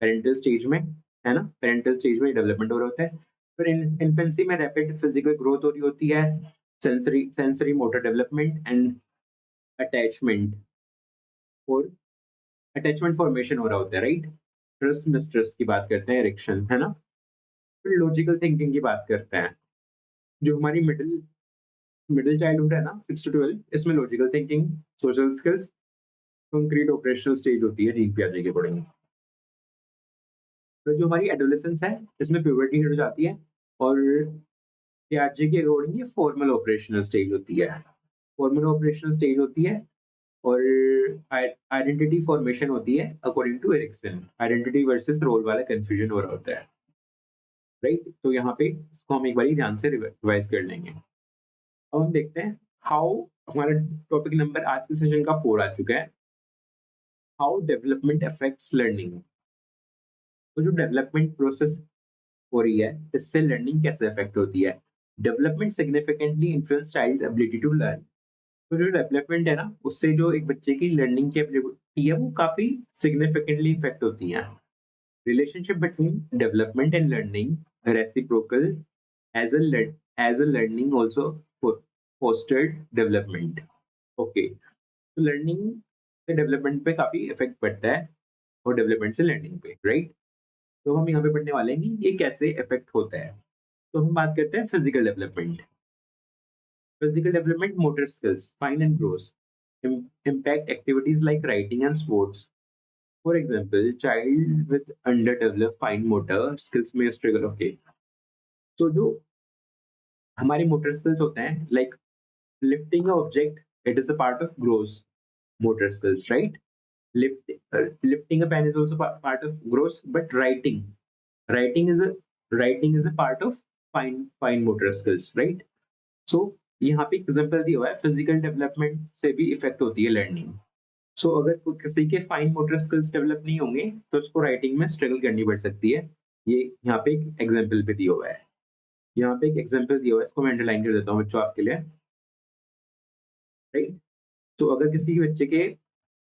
पेरेंटल स्टेज में, है ना, पेरेंटल स्टेज में डेवलपमेंट हो रहा होता है। फिर इन्फेंसी में रैपिड फिजिकल ग्रोथ हो रही होती है, sensory sensory motor development and attachment, और अटैचमेंट फॉर्मेशन हो रहा होता है, राइट। ट्रस्ट मिसट्रस्ट की बात करते हैं, इरेक्शन, है ना। फिर लॉजिकल थिंकिंग की बात करते हैं। जो हमारी मिडिल मिडिल चाइल्डहुड है ना, 6 to 12, इसमें logical thinking, social skills, concrete operational stage होती है जीन पियाजे के अकॉर्डिंग। तो जो हमारी एडोलेसेंस है, इसमें प्यूबर्टी हो जाती है, और पियाजे के अकॉर्डिंग ये फॉर्मल ऑपरेशनल स्टेज होती है, फॉर्मल ऑपरेशनल स्टेज होती है। और आइडेंटिटी फॉर्मेशन होती है according to Erikson, identity versus role वाला कंफ्यूजन हो रहा होता है, राइट। तो यहाँ पे इसको हम एक बार ध्यान से रिवाइज कर लेंगे। अब हम देखते हैं हाउ, हमारा टॉपिक नंबर आज के सेशन का 4 आ चुका है, हाउ डेवलपमेंट अफेक्ट्स लर्निंग। तो जो डेवलपमेंट प्रोसेस हो रही है, इससे लर्निंग कैसे अफेक्ट होती है। Development significantly influence child ability to learn. तो जो डेवलपमेंट है ना, उससे जो एक बच्चे की लर्निंग की एबिलिटी है वो काफी सिग्निफिकेंटली इफेक्ट होती है। Relationship between development and learning reciprocal, as a learning also fostered development. Okay, तो लर्निंग से डेवलपमेंट पे काफी इफेक्ट पड़ता है, और डेवलपमेंट से लर्निंग पे, राइट। तो हम यहाँ पे पढ़ने वाले हैं कि ये कैसे इफेक्ट होता है। तो हम बात करते हैं physical development. Physical development, motor skills, fine and gross, impact activities like writing and sports. For example, child with underdeveloped fine motor skills may struggle. Okay, so जो हमारे motor skills होते हैं, like lifting a object, it is a part of gross motor skills, right? Lifting a pen is also part of gross, but writing is a writing is a part of fine motor skills, right? सो यहाँ पे example दिया हुआ है, physical development से भी effect होती है learning. सो अगर किसी के फाइन मोटर स्किल्स डेवलप नहीं होंगे तो उसको राइटिंग में स्ट्रगल करनी पड़ सकती है। ये यहाँ पे एक एग्जांपल पे दिया हुआ है, यहाँ पे एक एग्जांपल दिया हुआ है, इसको मैं अंडरलाइन कर देता हूँ बच्चों आपके लिए, राइट। तो अगर किसी बच्चे के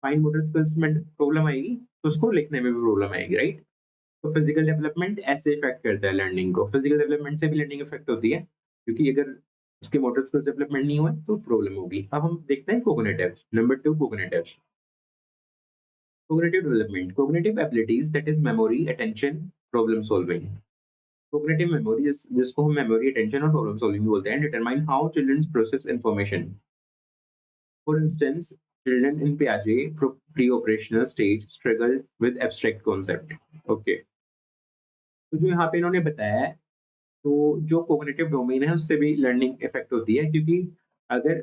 फाइन मोटर स्किल्स में प्रॉब्लम आएगी तो उसको लिखने में भी प्रॉब्लम आएगी, राइट। तो फिजिकल डेवलपमेंट ऐसे इफेक्ट करता है लर्निंग को, फिजिकल डेवलपमेंट से भी लर्निंग इफेक्ट होती है, क्योंकि अगर उसके मोटर स्किल्स डेवलपमेंट नहीं हुआ तो प्रॉब्लम होगी। अब हम देखते हैं cognitive, number 2, cognitive. Cognitive development, cognitive abilities that is memory, attention, problem solving. Cognitive memory जिसको हम मेमोरी, अटेंशन और प्रॉब्लम सॉल्विंग बोलते हैं, determine how children process information. For instance, children in Piaget pre-operational stage struggle with abstract concept. Okay, तो जो यहाँ पे इन्होंने बताया है, तो जो कॉग्निटिव डोमेन है उससे भी लर्निंग इफेक्ट होती है, क्योंकि अगर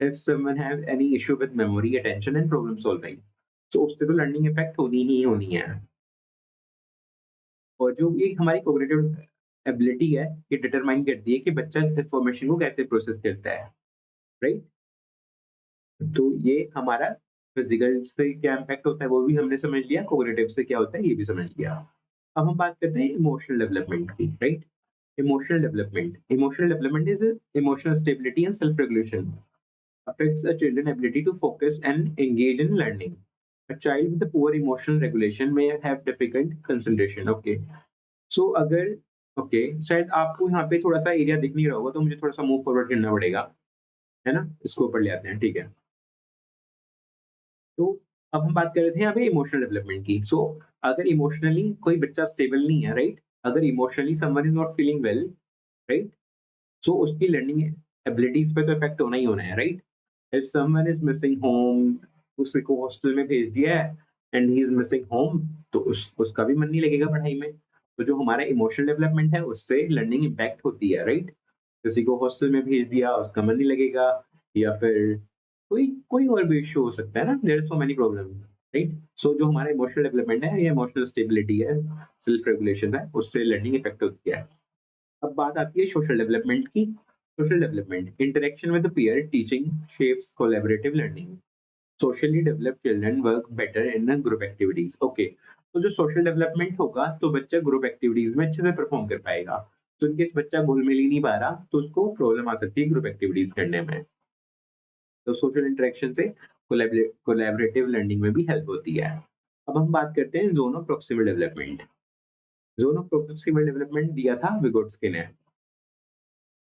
if someone have any issue with memory, attention and problem solving, तो उससे तो लर्निंग इफेक्ट होनी ही होनी है। और जो ये हमारी कॉग्निटिव एबिलिटी है, ये डिटरमाइन करती है कि बच्चा इंफॉर्मेशन को कैसे प्रोसेस करता है, राइट। तो ये हमारा फिजिकल से क्या इम्पैक्ट होता है वो भी हमने समझ लिया, कॉग्निटिव से क्या होता है ये भी समझ लिया। अब हम बात करते हैं इमोशनल डेवलपमेंट की, right. Emotional development is emotional stability and self-regulation. Affects a child's ability to focus and engage in learning. A child with a poor emotional regulation may have difficult concentration. Okay. So अगर okay, शायद आपको यहाँ पे थोड़ा सा area दिख नहीं रहा होगा, तो मुझे थोड़ा सा मूव फॉरवर्ड करना पड़ेगा, है ना। इसको ऊपर ले आते हैं, ठीक है। तो अब हम बात कर रहे थे यहाँ पे इमोशनल डेवलपमेंट की। सो अगर इमोशनली कोई बच्चा स्टेबल नहीं है, राइट, अगर emotionally someone is not feeling well, right, so उसकी लर्निंग एबिलिटीज पे तो इफेक्ट होना ही होना है, right. If someone is missing home, उसको हॉस्टल में भेज दिया है and he is missing home, तो उसका भी मन नहीं लगेगा पढ़ाई में। तो जो हमारा इमोशनल डेवलपमेंट है उससे लर्निंग इम्पैक्ट होती है, राइट। किसी को हॉस्टल में भेज दिया, उसका मन नहीं लगेगा, या फिर कोई कोई और भी इश्यू हो सकता है ना, there are so many problem, right. So जो हमारा इमोशनल डेवलपमेंट है, ये इमोशनल स्टेबिलिटी है, सेल्फ रेगुलेशन है, उससे लर्निंग इफेक्ट होती है। अब बात आती है सोशल डेवलपमेंट की। Social development, interaction with peer teaching shapes collaborative learning. Socially developed children work better in group activities. Okay, तो जो सोशल डेवलपमेंट होगा तो बच्चा ग्रुप एक्टिविटीज में अच्छे से परफॉर्म कर पाएगा। तो इनकेस बच्चा घुल मिल ही नहीं पा रहा तो उसको प्रॉब्लम आ सकती है ग्रुप एक्टिविटीज करने में। तो सोशल इंटरेक्शन से कोलैबोरेटिव लर्निंग में भी हेल्प होती है। अब हम बात करते हैं zone of proximal development. Zone of proximal development दिया था विगोट्स्की ने।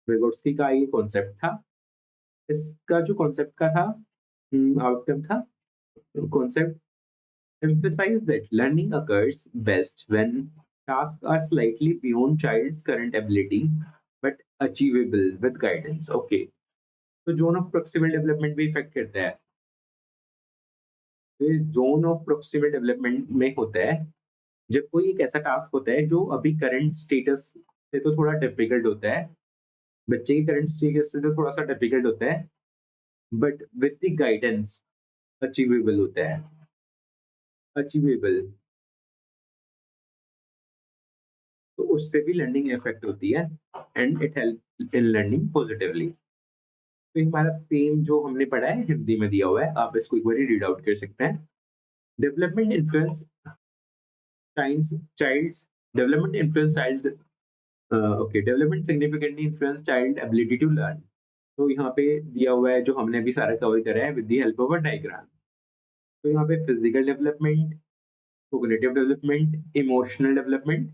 विगोट्स्की का ये कॉन्सेप्ट था। इसका जो कॉन्सेप्ट का था आउटकम था, concept emphasize that learning occurs best when tasks are slightly beyond child's current ability but achievable with guidance. Okay, तो जोन ऑफ प्रोक्सिमल डेवलपमेंट भी इफेक्ट करता है। तो जोन ऑफ प्रोक्सिमल डेवलपमेंट में होता है जब कोई एक ऐसा टास्क होता है जो अभी करंट स्टेटस से तो थोड़ा डिफिकल्ट होता है, बच्चे की करंट स्टेटस से तो थोड़ा सा डिफिकल्ट होता है, but with the guidance achievable होता है। अचीवेबल, तो उससे भी लर्निंग इफेक्ट होती है and it help in learning positively. तो ये हमारा सेम जो हमने पढ़ा है हिंदी में दिया हुआ है, आप इसको एक बार रीड आउट कर सकते हैं। Development influence child's development influence child okay development significantly influence child ability to learn. तो यहाँ पे दिया हुआ है जो हमने अभी सारा कवर करा है with the help of a diagram. तो यहाँ पे physical development, cognitive development, emotional development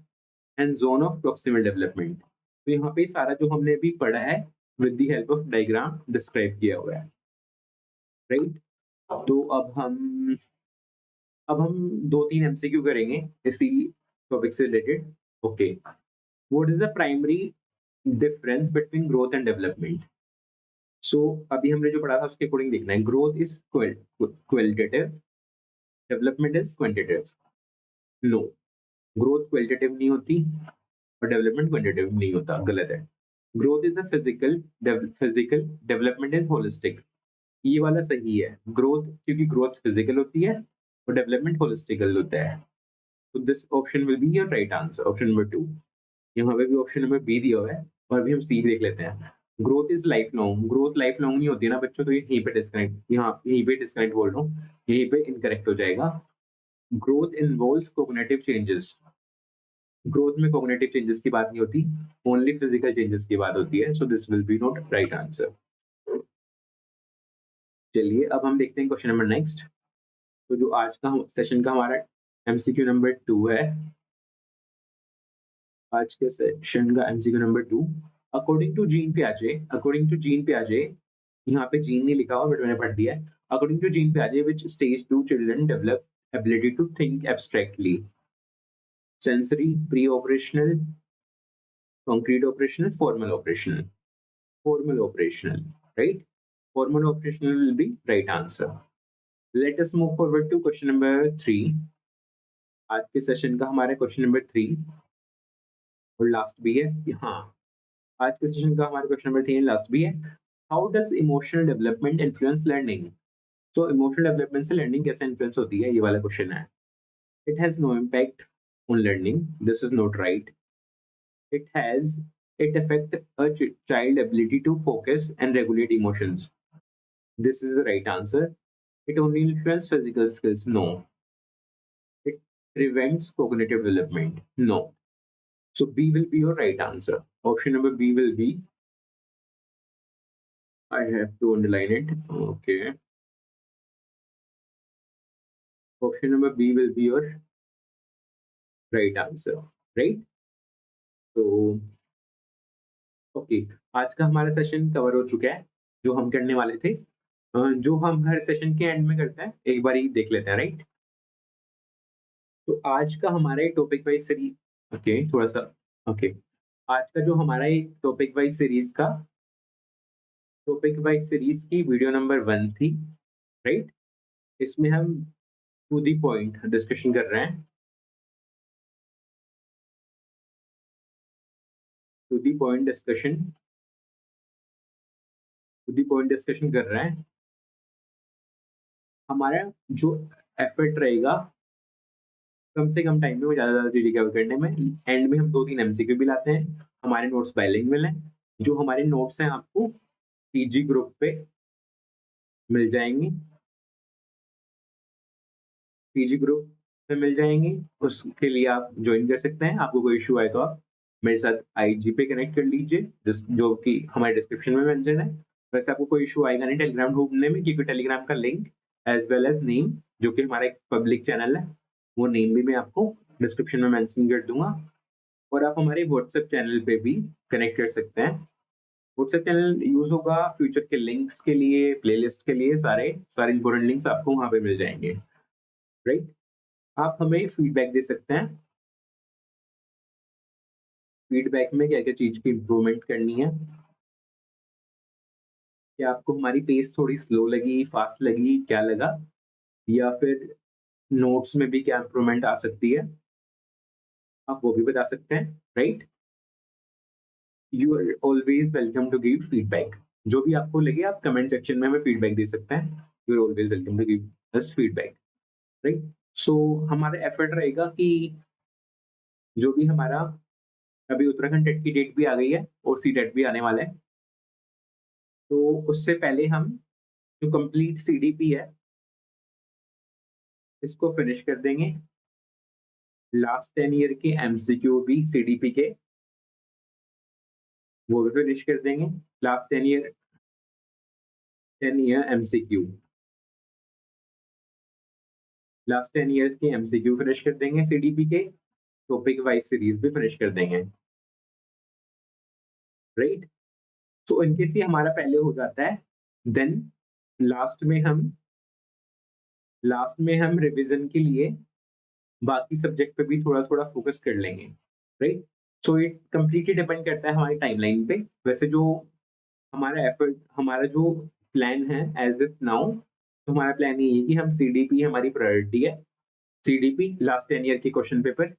and zone of proximal development. तो यहाँ पे सारा जो हमने अभी पढ़ा है with the help of diagram describe किया हुआ है, राइट। तो अब हम 2-3 एमसीक्यू करेंगे इसी टॉपिक से related. Okay, what is the primary difference between growth and development? So अभी हमने जो पढ़ा था उसके अकॉर्डिंग देखना है। Growth is qualitative, development is quantitative. No, growth qualitative नहीं होती और डेवलपमेंट क्वांटिटेटिव नहीं होता, गलत है। Growth is a physical, development is holistic. ये वाला सही है। ग्रोथ, क्योंकि ग्रोथ फिजिकल होती है और डेवलपमेंट होलिस्टिकल होता है। तो this option will be your right answer, option number 2। यहाँ पे भी ऑप्शन नंबर बी दिया हुआ है और अभी हम सी देख लेते हैं। Growth is life long. Growth life long नहीं होती है ना बच्चों, तो ये यहीं पे डिस्कनेक्ट, यहाँ यहीं पे डिस्कनेक्ट बोल रहा हूँ, यहीं पे इनकरेक्ट हो जाएगा। Growth involves cognitive changes. Growth में कोग्निटिव चेंजेस की बात नहीं होती, ओनली फिजिकल चेंजेस की बात होती है। So this will be not right answer. चलिए अब हम देखते हैं क्वेश्चन नंबर नेक्स्ट। तो जो आज का सेशन का हमारा एमसीक्यू नंबर 2 है, आज के सेशन का MCQ number 2। According to Jean पियाजे, यहाँ पे जीन नहीं लिखा हुआ बट मैंने पढ़ दिया है। अकॉर्डिंग टू जीन पियाजे, which stage do children develop ability to think abstractly? Sensory, pre operational, concrete operational, formal operational? Formal operational, right? Formal operational will be right answer. Let us move forward to question number 3. आज के session का हमारा question number 3 और last भी है। हाँ, आज के सेशन का हमारा क्वेश्चन नंबर 3 लास्ट भी है। How does emotional development influence learning? तो इमोशनल डेवलपमेंट से लर्निंग कैसे इन्फ्लुएंस होती है, ये वाला क्वेश्चन है। It has no impact on learning, this is not right. It has, it affect a child ability to focus and regulate emotions. This is the right answer. It only influences physical skills. No. It prevents cognitive development. No. So B will be your right answer. Option number B will be. I have to underline it. Okay. Option number B will be your right answer. Right? तो okay, आज का हमारा session cover हो चुका है जो हम करने वाले थे। जो हम हर सेशन के एंड में करते हैं एक बार ही देख लेते हैं, राइट। तो आज का हमारा एक टॉपिक वाइज सीरीज, ओके थोड़ा सा, ओके आज का जो हमारा एक टॉपिक वाइज सीरीज की वीडियो नंबर 1 थी, राइट। इसमें हम टू दी पॉइंट डिस्कशन कर रहे हैं, टू दी पॉइंट डिस्कशन कर रहे हैं। हमारा जो एफर्ट रहेगा कम से कम टाइम में वो ज्यादा चीजें कवर करने में। एंड में हम 2-3 एमसीक्यू भी लाते हैं। हमारे नोट्स बाइलिंगुअल हैं। जो हमारे नोट्स हैं आपको पीजी ग्रुप पे मिल जाएंगे। पीजी ग्रुप पे मिल जाएंगे। उसके लिए आप ज्वाइन कर सकते हैं। आपको कोई इशू आए तो आप मेरे साथ आईजी पे कनेक्ट कर लीजिए, जो कि हमारे डिस्क्रिप्शन में मेंशन है। वैसे आपको कोई इशू आएगा नहीं टेलीग्राम ढूंढने में, क्योंकि टेलीग्राम का link as well as name, जो कि हमारा एक पब्लिक चैनल है, वो नेम भी मैं आपको डिस्क्रिप्शन में मेंशन कर दूंगा। और आप हमारे व्हाट्सएप चैनल पे भी कनेक्ट कर सकते हैं। व्हाट्सएप चैनल यूज होगा फ्यूचर के लिंक्स के लिए, प्लेलिस्ट के लिए, सारे सारे इंपॉर्टेंट लिंक्स आपको वहां पे मिल जाएंगे। राइट, आप हमें फीडबैक दे सकते हैं। फीडबैक में क्या क्या चीज की इंप्रूवमेंट करनी है, क्या आपको हमारी पेस थोड़ी स्लो लगी, फास्ट लगी, क्या लगा, या फिर नोट्स में भी क्या इंप्रूवमेंट आ सकती है, आप वो भी बता सकते हैं। Right, you are always welcome to give feedback. जो भी आपको लगे आप कमेंट सेक्शन में हमें फीडबैक दे सकते हैं। You are always welcome to give us feedback. Right, so हमारा एफर्ट रहेगा कि जो भी हमारा, अभी उत्तराखंड टेट की डेट भी आ गई है और सी टेट भी आने वाला है, तो उससे पहले हम जो कंप्लीट सीडीपी है इसको फिनिश कर देंगे। लास्ट 10 ईयर के एमसीक्यू भी सीडीपी के वो भी फिनिश कर देंगे। Last 10 year MCQ, last 10 years के एमसीक्यू फिनिश कर देंगे सीडीपी के। टॉपिक वाइज सीरीज भी फिनिश कर देंगे। राइट, तो इनके से हमारा पहले हो जाता है, देन लास्ट में हम रिवीजन के लिए बाकी सब्जेक्ट पे भी थोड़ा थोड़ा फोकस कर लेंगे। Right, so it completely depend करता है हमारी टाइमलाइन पे। वैसे जो हमारा एफर्ट, हमारा जो प्लान है एज इफ नाउ, तो हमारा प्लान ये है कि हम सीडीपी हमारी प्रायोरिटी है। सीडीपी लास्ट 10 ईयर के question paper,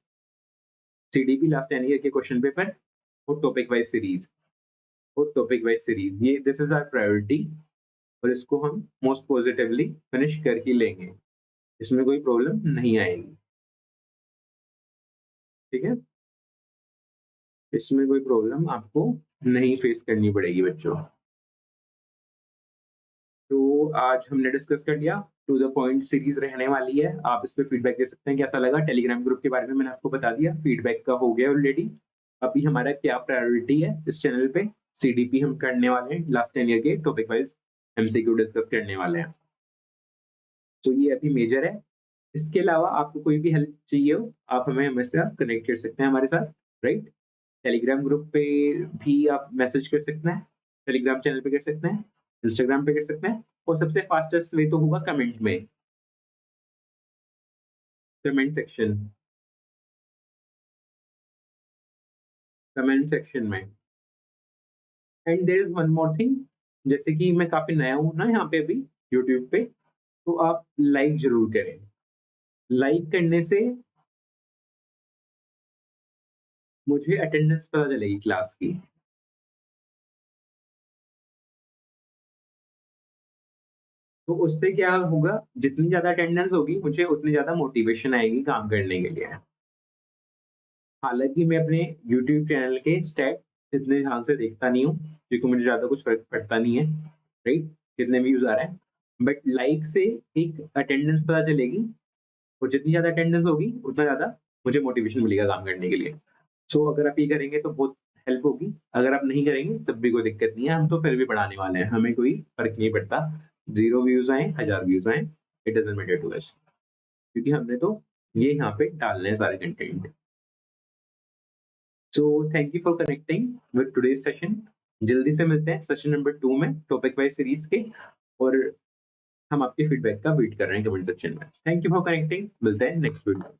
CDP last 10 year के क्वेश्चन पेपर और टॉपिक वाइज सीरीज, ये दिस इज आवर प्रायोरिटी। और इसको हम मोस्ट पॉजिटिवली फिनिश करके लेंगे, इसमें कोई प्रॉब्लम नहीं आएगी। ठीक है, इसमें कोई प्रॉब्लम आपको नहीं फेस करनी पड़ेगी बच्चों। तो आज हमने डिस्कस कर लिया, टू द पॉइंट सीरीज रहने वाली है। आप इस पे फीडबैक दे सकते हैं कैसा लगा। टेलीग्राम ग्रुप के बारे में मैंने आपको बता दिया, फीडबैक का हो गया ऑलरेडी। अभी हमारा क्या प्रायोरिटी है इस चैनल पे, सीडीपी हम करने वाले हैं, लास्ट 10 ईयर के टॉपिक वाइज एमसीक्यू डिस्कस करने वाले हैं। तो ये अभी मेजर है। इसके अलावा आपको कोई भी हेल्प चाहिए हो, आप हमें हमेशा कनेक्ट कर सकते हैं हमारे साथ। राइट, टेलीग्राम ग्रुप पे भी आप मैसेज कर सकते हैं, टेलीग्राम चैनल पे कर सकते हैं, इंस्टाग्राम पे कर सकते हैं, और सबसे फास्टेस्ट वे तो होगा कमेंट में, कमेंट सेक्शन, कमेंट सेक्शन में। And there is one more thing, जैसे कि मैं काफी नया हूँ ना यहाँ पे अभी यूट्यूब पे, तो आप लाइक जरूर करें। लाइक करने से मुझे अटेंडेंस पता चलेगी क्लास की। तो उससे क्या होगा, जितनी ज्यादा अटेंडेंस होगी मुझे उतनी ज्यादा मोटिवेशन आएगी काम करने के लिए। हालांकि मैं अपने यूट्यूब चैनल के स्टेट इतने ध्यान से देखता नहीं हूँ, क्योंकि मुझे ज्यादा कुछ फर्क पड़ता नहीं है। राइट, कितने व्यूज आ रहे हैं, बट लाइक से एक अटेंडेंस पता चलेगी, और जितनी ज्यादा अटेंडेंस होगी उतना ज्यादा मुझे मोटिवेशन मिलेगा काम करने के लिए। सो अगर आप ये करेंगे तो बहुत हेल्प होगी। अगर आप नहीं करेंगे तब भी कोई दिक्कत नहीं है, हम तो फिर भी पढ़ाने वाले हैं, हमें कोई फर्क नहीं पड़ता। 0 व्यूज आए, 1000 व्यूज आए, it doesn't matter to us, क्योंकि हमने तो ये यहाँ पे डालने हैं सारे content. So thank you for connecting with today's session. जल्दी से मिलते हैं सेशन नंबर 2 में टॉपिक वाइज सीरीज के, और हम आपके फीडबैक का वेट कर रहे हैं कमेंट सेक्शन में। थैंक यू फॉर कनेक्टिंग, मिलते हैं नेक्स्ट वीडियो।